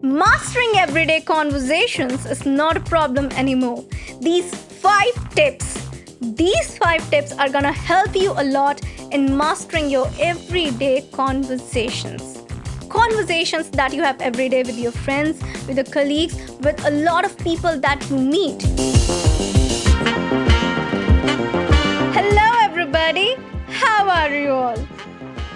Mastering everyday conversations is not a problem anymore. These 5 tips, these 5 tips are gonna help you a lot in mastering your everyday conversations. Conversations that you have every day with your friends, with your colleagues, with a lot of people that you meet. Hello, everybody. How are you all?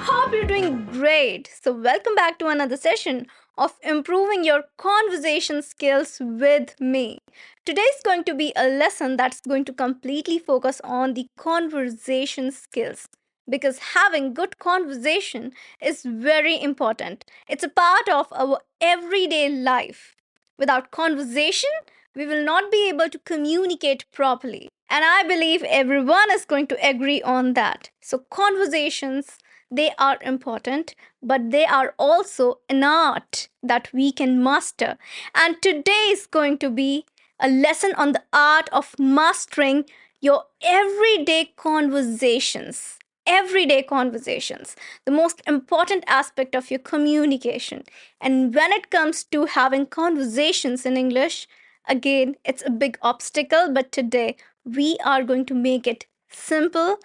Hope you're doing great. So, welcome back to another session of improving your conversation skills with me. Today is going to be a lesson that's going to completely focus on the conversation skills because having good conversation is very important. It's a part of our everyday life. Without conversation, we will not be able to communicate properly. And I believe everyone is going to agree on that. So, conversations they are important, but they are also an art that we can master. And today is going to be a lesson on the art of mastering your everyday conversations. Everyday conversations, the most important aspect of your communication. And when it comes to having conversations in English, again, it's a big obstacle, but today we are going to make it simple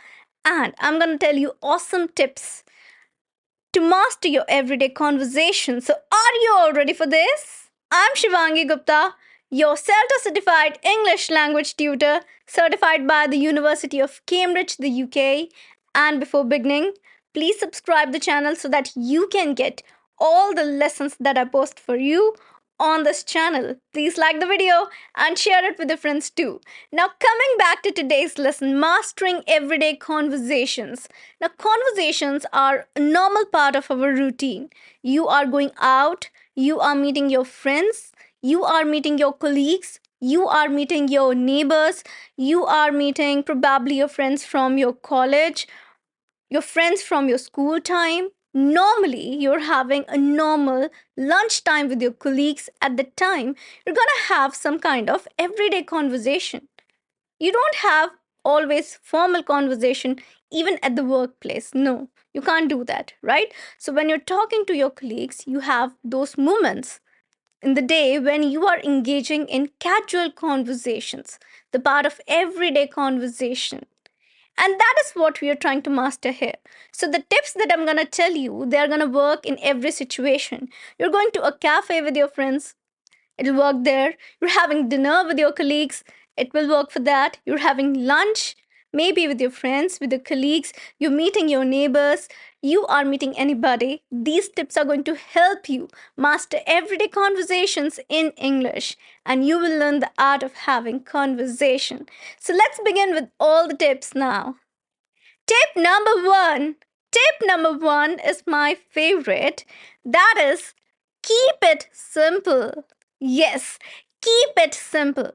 and I'm going to tell you awesome tips to master your everyday conversation. So, are you all ready for this? I'm Shivangi Gupta, your CELTA certified English language tutor, certified by the University of Cambridge, the UK. And before beginning, please subscribe the channel so that you can get all the lessons that I post for you on this channel. Please like the video and share it with your friends too. Now, coming back to today's lesson, mastering everyday conversations. Now, conversations are a normal part of our routine. You are going out, you are meeting your friends, you are meeting your colleagues, you are meeting your neighbors, you are meeting probably your friends from your college, your friends from your school time. Normally, you're having a normal lunchtime with your colleagues. At the time, you're gonna have some kind of everyday conversation. You don't have always formal conversation even at the workplace. No, you can't do that, right? So when you're talking to your colleagues, you have those moments in the day when you are engaging in casual conversations, the part of everyday conversation. And that is what we are trying to master here. So the tips that I'm going to tell you, they're going to work in every situation. You're going to a cafe with your friends, it'll work there. You're having dinner with your colleagues, it will work for that. You're having lunch, maybe with your friends, with your colleagues, you're meeting your neighbors, you are meeting anybody. These tips are going to help you master everyday conversations in English, and you will learn the art of having conversation. So let's begin with all the tips now. Tip number one. Tip number one is my favorite. That is keep it simple. Yes, keep it simple.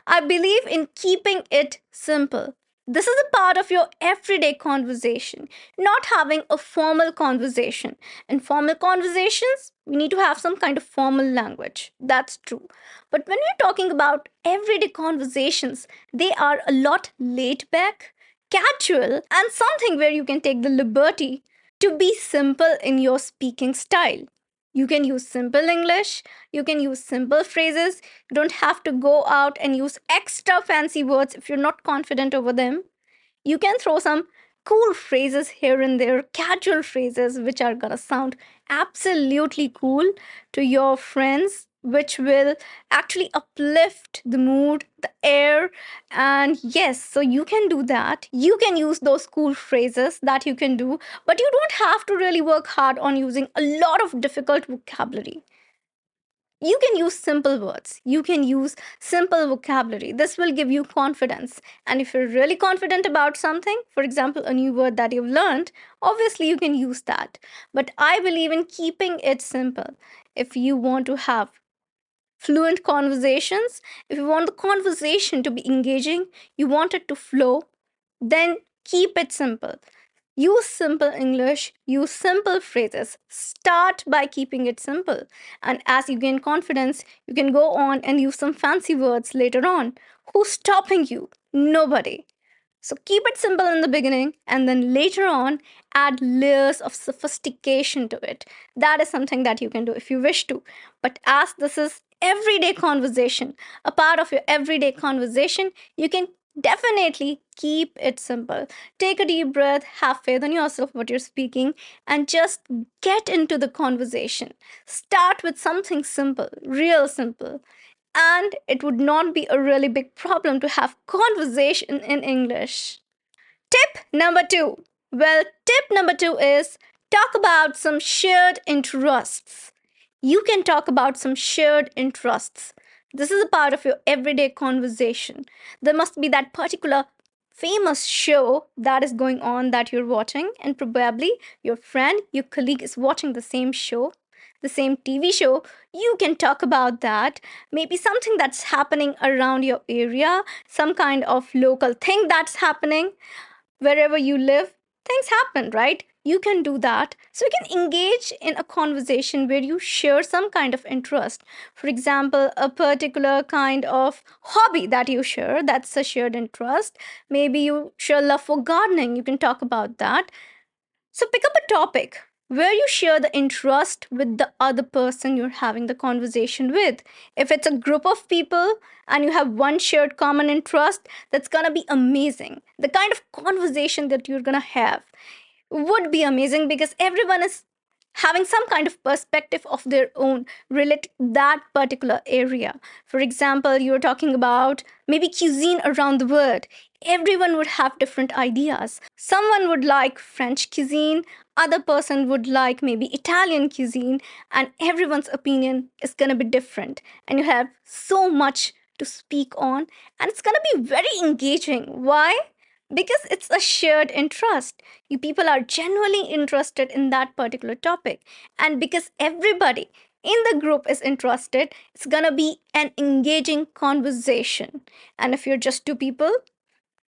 I believe in keeping it simple. This is a part of your everyday conversation, not having a formal conversation. In formal conversations, we need to have some kind of formal language. That's true. But when we're talking about everyday conversations, they are a lot laid back, casual, and something where you can take the liberty to be simple in your speaking style. You can use simple English, you can use simple phrases. You don't have to go out and use extra fancy words if you're not confident over them. You can throw some cool phrases here and there, casual phrases which are gonna sound absolutely cool to your friends, which will actually uplift the mood, the air. And yes, so you can do that. You can use those cool phrases that you can do, but you don't have to really work hard on using a lot of difficult vocabulary. You can use simple words, you can use simple vocabulary. This will give you confidence. And if you're really confident about something, for example, a new word that you've learned, obviously you can use that. But I believe in keeping it simple. If you want to have fluent conversations, if you want the conversation to be engaging, you want it to flow, then keep it simple. Use simple English, use simple phrases. Start by keeping it simple. And as you gain confidence, you can go on and use some fancy words later on. Who's stopping you? Nobody. So keep it simple in the beginning and then later on add layers of sophistication to it. That is something that you can do if you wish to. But as this is everyday conversation, a part of your everyday conversation, you can definitely keep it simple. Take a deep breath, have faith in yourself, what you're speaking, and just get into the conversation. Start with something simple, real simple, and it would not be a really big problem to have conversation in English. Tip number 2. Well, tip number 2 is talk about some shared interests. You can talk about some shared interests. This is a part of your everyday conversation. There must be that particular famous show that is going on that you're watching, and probably your friend, your colleague is watching the same show, the same TV show. You can talk about that. Maybe something that's happening around your area, some kind of local thing that's happening wherever you live. Things happen, right? You can do that. So you can engage in a conversation where you share some kind of interest. For example, a particular kind of hobby that you share, that's a shared interest. Maybe you share love for gardening, you can talk about that. So pick up a topic where you share the interest with the other person you're having the conversation with. If it's a group of people and you have one shared common interest, that's gonna be amazing. The kind of conversation that you're gonna have would be amazing because everyone is having some kind of perspective of their own related to that particular area. For example, you're talking about maybe cuisine around the world. Everyone would have different ideas. Someone would like French cuisine, other person would like maybe Italian cuisine, and everyone's opinion is going to be different. And you have so much to speak on, and it's going to be very engaging. Why? Because it's a shared interest. You people are genuinely interested in that particular topic, and because everybody in the group is interested, it's gonna be an engaging conversation. And if you're just two people,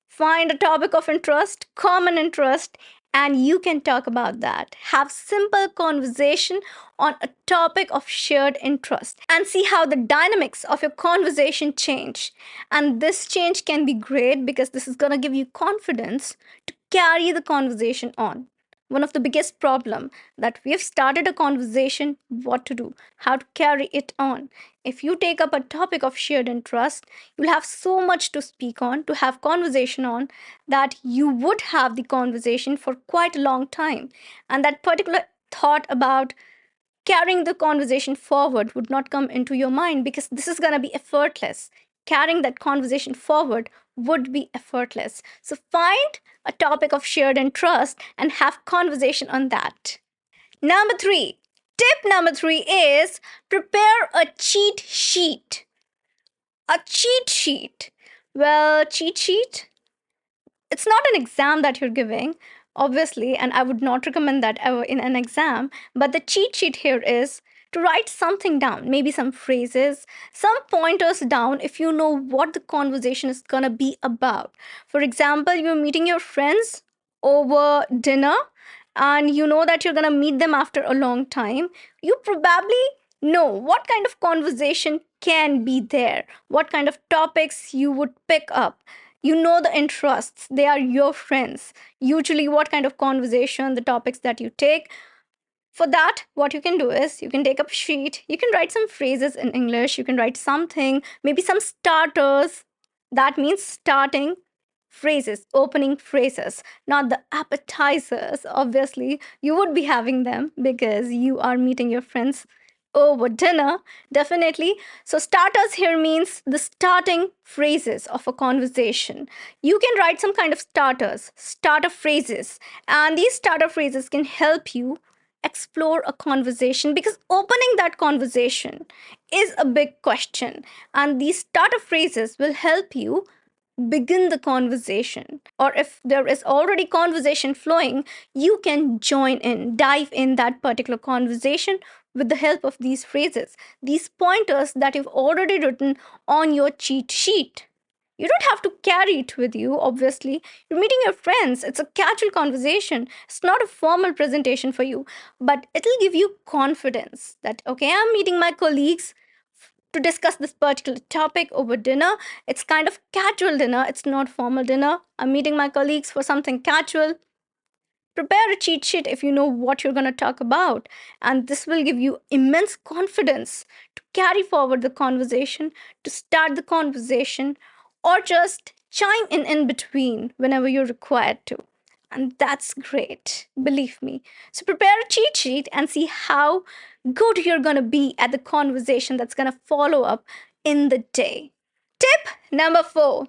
find a topic of interest, common interest, and you can talk about that. Have simple conversation on a topic of shared interest and see how the dynamics of your conversation change. And this change can be great because this is going to give you confidence to carry the conversation on. One of the biggest problem that we have started a conversation, what to do, how to carry it on. If you take up a topic of shared interest, you'll have so much to speak on, to have conversation on, that you would have the conversation for quite a long time. And that particular thought about carrying the conversation forward would not come into your mind because this is going to be effortless. Carrying that conversation forward would be effortless. So find a topic of shared interest and have conversation on that. Number 3. Tip number 3 is prepare a cheat sheet. A cheat sheet. Well, cheat sheet, it's not an exam that you're giving, obviously, and I would not recommend that ever in an exam. But the cheat sheet here is to write something down, maybe some phrases, some pointers down if you know what the conversation is gonna be about. For example, you're meeting your friends over dinner and you know that you're gonna meet them after a long time. You probably know what kind of conversation can be there, what kind of topics you would pick up. You know the interests, they are your friends. Usually what kind of conversation, the topics that you take. For that, what you can do is you can take up a sheet, you can write some phrases in English, you can write something, maybe some starters. That means starting phrases, opening phrases, not the appetizers. Obviously you would be having them because you are meeting your friends over dinner, definitely. So starters here means the starting phrases of a conversation. You can write some kind of starters, starter phrases, and these starter phrases can help you explore a conversation because opening that conversation is a big question, and these starter phrases will help you begin the conversation. Or if there is already conversation flowing, you can join in, dive in that particular conversation with the help of these phrases, these pointers that you've already written on your cheat sheet. You don't have to carry it with you, obviously. You're meeting your friends. It's a casual conversation. It's not a formal presentation for you, but it'll give you confidence that, okay, I'm meeting my colleagues to discuss this particular topic over dinner. It's kind of casual dinner, it's not formal dinner. I'm meeting my colleagues for something casual. Prepare a cheat sheet if you know what you're going to talk about, and this will give you immense confidence to carry forward the conversation, to start the conversation, or just chime in between whenever you're required to. And that's great, believe me. So prepare a cheat sheet and see how good you're going to be at the conversation that's going to follow up in the day. Tip number 4.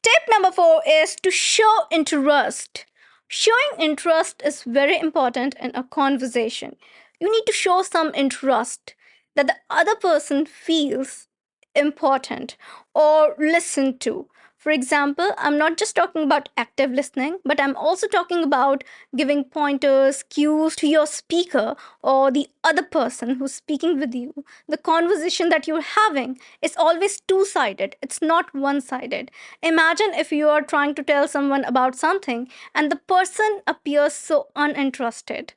Tip number 4 is to show interest. Showing interest is very important in a conversation. You need to show some interest that the other person feels important or listened to. For example, I'm not just talking about active listening, but I'm also talking about giving pointers, cues to your speaker or the other person who's speaking with you. The conversation that you're having is always two sided, it's not one sided. Imagine if you are trying to tell someone about something and the person appears so uninterested.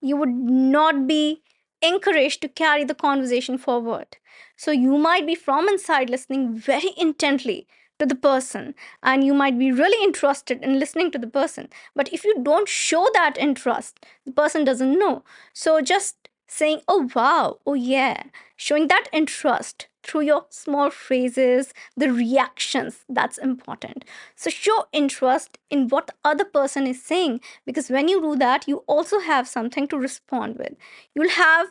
You would not be encouraged to carry the conversation forward. So you might be from inside listening very intently to the person, and you might be really interested in listening to the person. But if you don't show that interest, the person doesn't know. So just saying, oh wow, oh yeah, showing that interest through your small phrases, the reactions, that's important. So show interest in what the other person is saying, because when you do that, you also have something to respond with. You'll have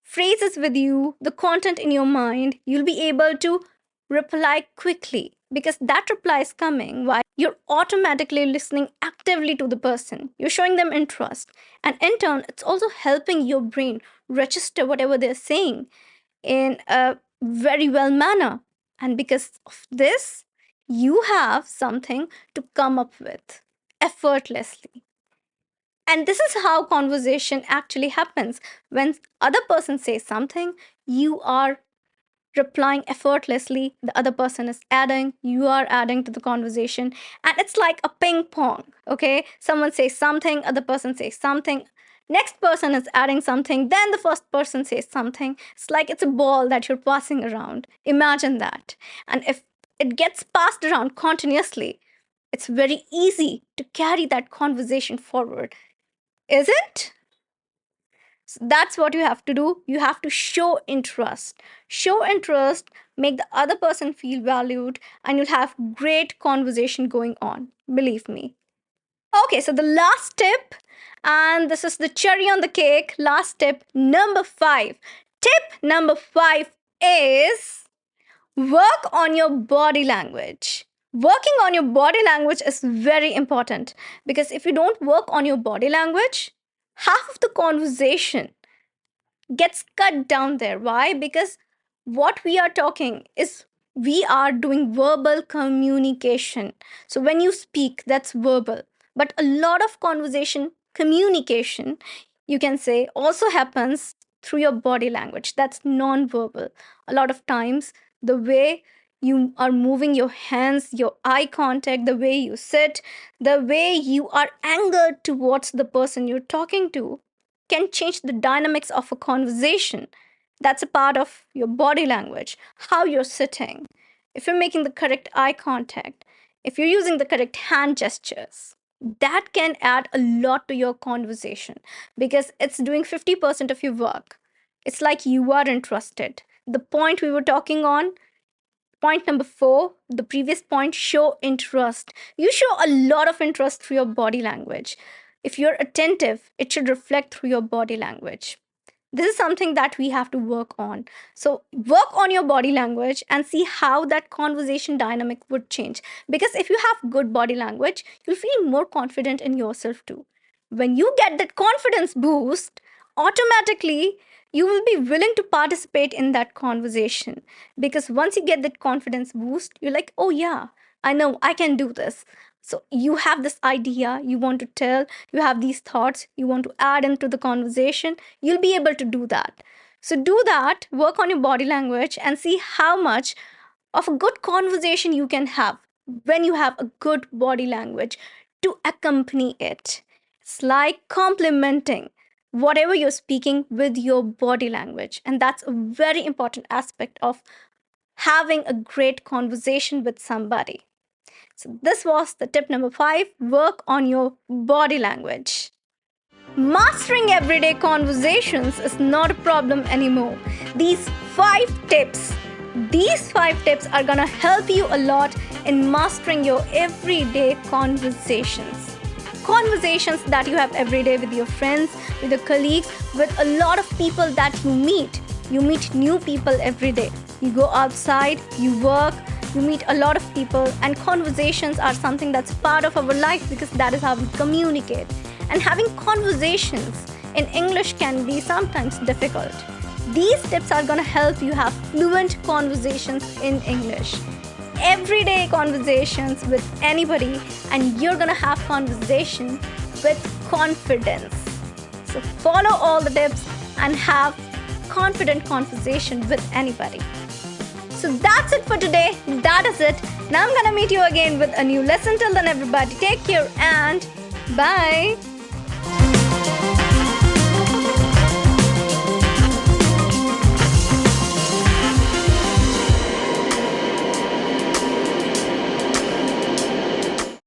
phrases with you, the content in your mind, you'll be able to reply quickly because that reply is coming while you're automatically listening actively to the person. You're showing them interest. And in turn, it's also helping your brain register whatever they're saying in a very well manner. And because of this, you have something to come up with effortlessly. And this is how conversation actually happens. When other person says something, you are replying effortlessly, the other person is adding, you are adding to the conversation, and it's like a ping pong. Okay, someone says something, other person says something, next person is adding something, then the first person says something. It's like it's a ball that you're passing around. Imagine that. And if it gets passed around continuously, it's very easy to carry that conversation forward, isn't? So that's what you have to do. You have to show interest. Show interest, make the other person feel valued, and you'll have great conversation going on. Believe me. Okay, so the last tip, and this is the cherry on the cake, last tip, number 5. Tip number 5 is work on your body language. Working on your body language is very important because if you don't work on your body language, half of the conversation gets cut down there. Why? Because what we are talking is we are doing verbal communication. So when you speak, that's verbal. But a lot of conversation communication, you can say, also happens through your body language. That's non-verbal. A lot of times, the way you are moving your hands, your eye contact, the way you sit, the way you are angered towards the person you're talking to can change the dynamics of a conversation. That's a part of your body language, how you're sitting, if you're making the correct eye contact, if you're using the correct hand gestures. That can add a lot to your conversation because it's doing 50% of your work. It's like you are interested. The point we were talking on, point number 4, the previous point, show interest. You show a lot of interest through your body language. If you're attentive, it should reflect through your body language. This is something that we have to work on. So, work on your body language and see how that conversation dynamic would change. Because if you have good body language, you'll feel more confident in yourself too. When you get that confidence boost, automatically you will be willing to participate in that conversation. Because once you get that confidence boost, you're like, oh yeah, I know I can do this. So you have this idea you want to tell, you have these thoughts you want to add into the conversation, you'll be able to do that. So do that, work on your body language, and see how much of a good conversation you can have when you have a good body language to accompany it. It's like complementing whatever you're speaking with your body language. And that's a very important aspect of having a great conversation with somebody. So, this was the tip number 5, work on your body language. Mastering everyday conversations is not a problem anymore. These 5 tips, these 5 tips are gonna help you a lot in mastering your everyday conversations. Conversations that you have every day with your friends, with your colleagues, with a lot of people that you meet. You meet new people every day. You go outside, you work, you meet a lot of people, and conversations are something that's part of our life because that is how we communicate. And having conversations in English can be sometimes difficult. These tips are going to help you have fluent conversations in English. Everyday conversations with anybody, and you're going to have conversation with confidence. So follow all the tips and have confident conversation with anybody. So that's it for today. That is it. Now I'm going to meet you again with a new lesson. Till then, everybody, take care and bye.